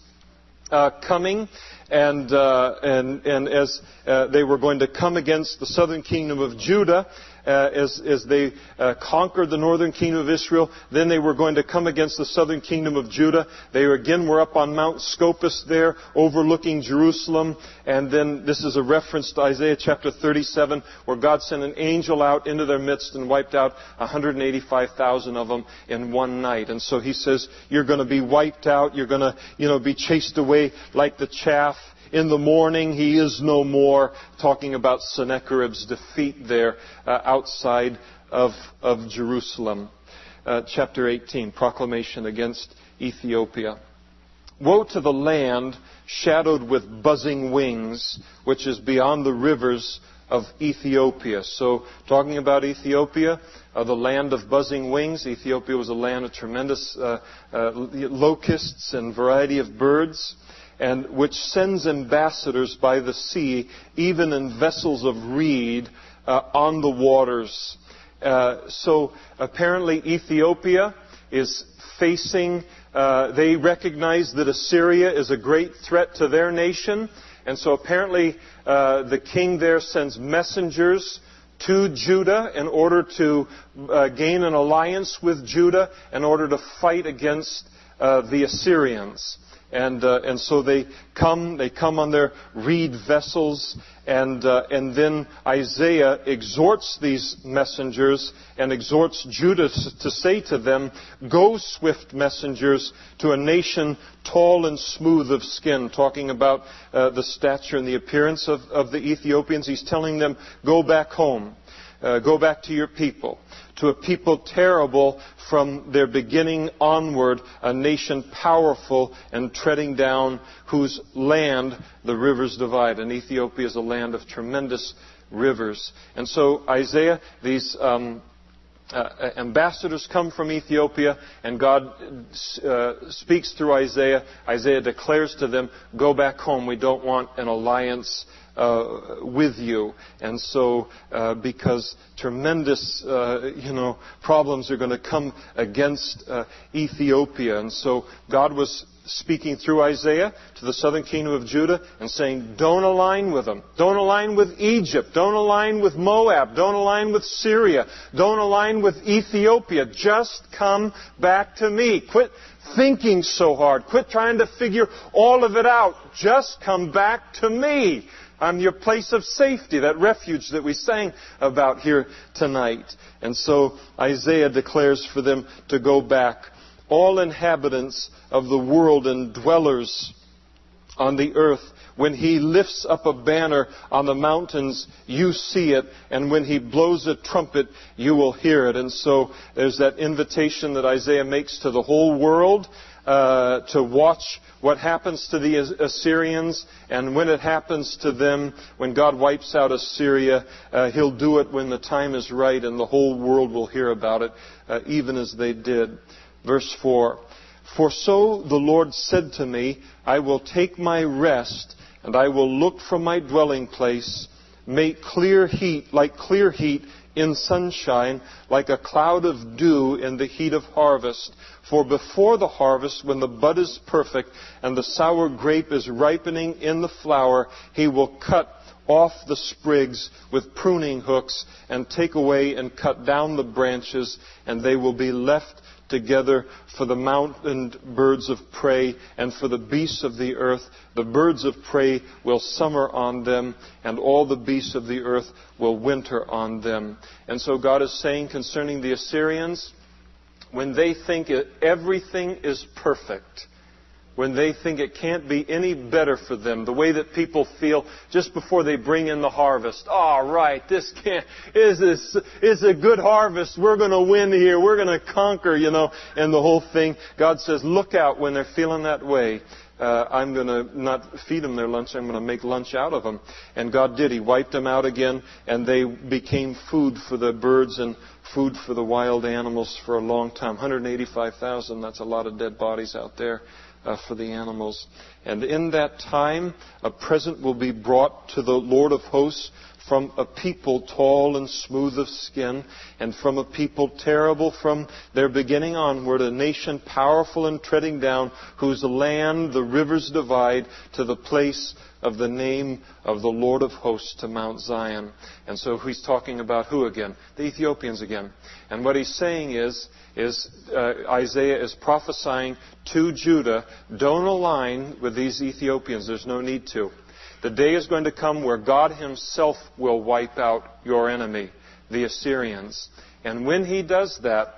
coming, and as they were going to come against the southern kingdom of Judah, as they conquered the northern kingdom of Israel, then they were going to come against the southern kingdom of Judah. They again were up on Mount Scopus there, overlooking Jerusalem. And then this is a reference to Isaiah chapter 37, where God sent an angel out into their midst and wiped out 185,000 of them in one night. And so he says, you're going to be wiped out. You're going to, be chased away like the chaff. In the morning, he is no more, talking about Sennacherib's defeat there outside of Jerusalem. Chapter 18, proclamation against Ethiopia. Woe to the land shadowed with buzzing wings, which is beyond the rivers of Ethiopia. So, talking about Ethiopia, the land of buzzing wings. Ethiopia was a land of tremendous locusts and variety of birds, and which sends ambassadors by the sea, even in vessels of reed, on the waters. So apparently Ethiopia is facing, they recognize that Assyria is a great threat to their nation, and so apparently the king there sends messengers to Judah in order to gain an alliance with Judah in order to fight against the Assyrians. And so they come on their reed vessels, and then Isaiah exhorts these messengers and exhorts Judah to say to them, go swift messengers to a nation tall and smooth of skin, talking about the stature and the appearance of the Ethiopians. He's telling them, go back home. Go back to your people, to a people terrible from their beginning onward, a nation powerful and treading down, whose land the rivers divide. And Ethiopia is a land of tremendous rivers. And so Isaiah, these ambassadors come from Ethiopia, and God speaks through Isaiah. Isaiah declares to them, go back home. We don't want an alliance with you. And so because tremendous problems are going to come against Ethiopia, and so God was speaking through Isaiah to the southern kingdom of Judah and saying, don't align with them. Don't align with Egypt. Don't align with Moab. Don't align with Syria. Don't align with Ethiopia. Just come back to me. Quit thinking so hard. Quit trying to figure all of it out. Just come back to me. I'm your place of safety, that refuge that we sang about here tonight. And so Isaiah declares for them to go back. All inhabitants of the world and dwellers on the earth, when he lifts up a banner on the mountains, you see it, and when he blows a trumpet, you will hear it. And so there's that invitation that Isaiah makes to the whole world to watch what happens to the Assyrians, and when it happens to them, when God wipes out Assyria, He'll do it when the time is right, and the whole world will hear about it, even as they did. Verse 4, for so the Lord said to me, I will take my rest, and I will look from my dwelling place, make clear heat like clear heat in sunshine, like a cloud of dew in the heat of harvest. For before the harvest, when the bud is perfect and the sour grape is ripening in the flower, he will cut off the sprigs with pruning hooks and take away and cut down the branches, and they will be left together for the mountain birds of prey and for the beasts of the earth. The birds of prey will summer on them, and all the beasts of the earth will winter on them. And so God is saying concerning the Assyrians, when they think everything is perfect, when they think it can't be any better for them, the way that people feel just before they bring in the harvest. Oh, right, this is a good harvest. We're going to win here. We're going to conquer, and the whole thing. God says, look out when they're feeling that way. I'm going to not feed them their lunch. I'm going to make lunch out of them. And God did. He wiped them out again, and they became food for the birds and food for the wild animals for a long time. 185,000, that's a lot of dead bodies out there. For the animals. And in that time, a present will be brought to the Lord of hosts from a people tall and smooth of skin, and from a people terrible from their beginning onward, a nation powerful and treading down, whose land the rivers divide, to the place of the name of the Lord of hosts, to Mount Zion. And so he's talking about who again? The Ethiopians again. And what he's saying is Isaiah is prophesying to Judah, don't align with these Ethiopians. There's no need to. The day is going to come where God Himself will wipe out your enemy, the Assyrians. And when He does that,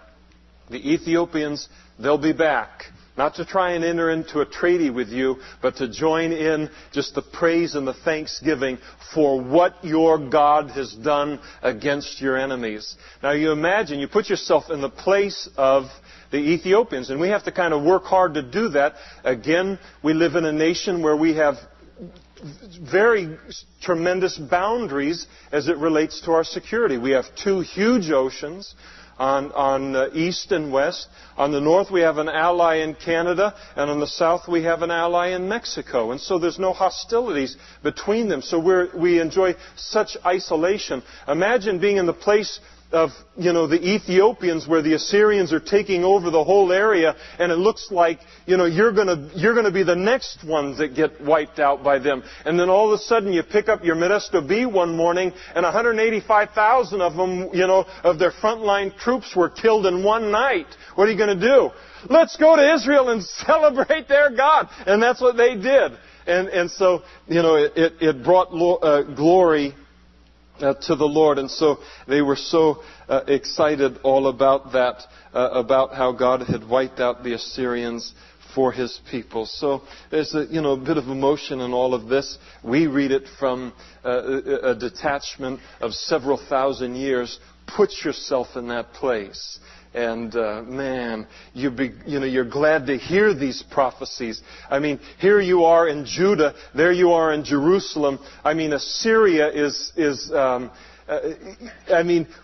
the Ethiopians, they'll be back. Not to try and enter into a treaty with you, but to join in just the praise and the thanksgiving for what your God has done against your enemies. Now you imagine, you put yourself in the place of the Ethiopians, and we have to kind of work hard to do that. Again, we live in a nation where we have very tremendous boundaries as it relates to our security. We have two huge oceans on east and west. On the north we have an ally in Canada, and on the south we have an ally in Mexico. And so there's no hostilities between them. So we enjoy such isolation. Imagine being in the place of, the Ethiopians, where the Assyrians are taking over the whole area, and it looks like, you're going to be the next ones that get wiped out by them. And then all of a sudden you pick up your Modesto Bee one morning, and 185,000 of them, of their frontline troops were killed in one night. What are you going to do? Let's go to Israel and celebrate their God. And that's what they did. And so, it brought glory to the Lord. And so they were so excited all about that, about how God had wiped out the Assyrians for His people. So there's a bit of emotion in all of this. We read it from a detachment of several thousand years. Put yourself in that place. And man, you're glad to hear these prophecies. I mean, here you are in Judah, there you are in Jerusalem. I mean, Assyria is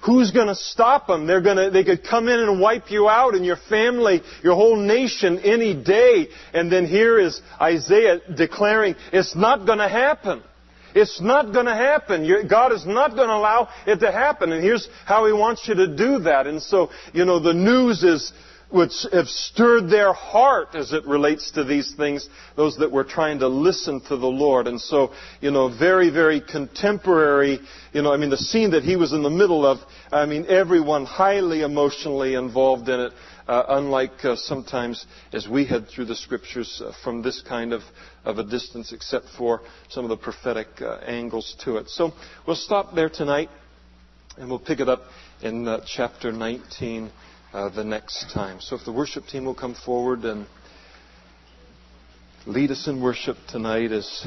who's going to stop them? They could come in and wipe you out and your family, your whole nation any day. And then here is Isaiah declaring, it's not going to happen. It's not going to happen. God is not going to allow it to happen. And here's how He wants you to do that. And so, the news would have stirred their heart as it relates to these things, those that were trying to listen to the Lord. And so, very, very contemporary, the scene that he was in the middle of, everyone highly emotionally involved in it. Unlike sometimes as we head through the Scriptures from this kind of a distance, except for some of the prophetic angles to it. So we'll stop there tonight, and we'll pick it up in chapter 19 the next time. So if the worship team will come forward and lead us in worship tonight as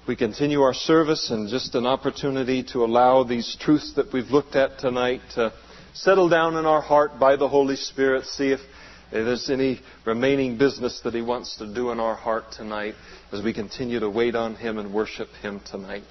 we continue our service, and just an opportunity to allow these truths that we've looked at tonight to settle down in our heart by the Holy Spirit. See if there's any remaining business that He wants to do in our heart tonight as we continue to wait on Him and worship Him tonight.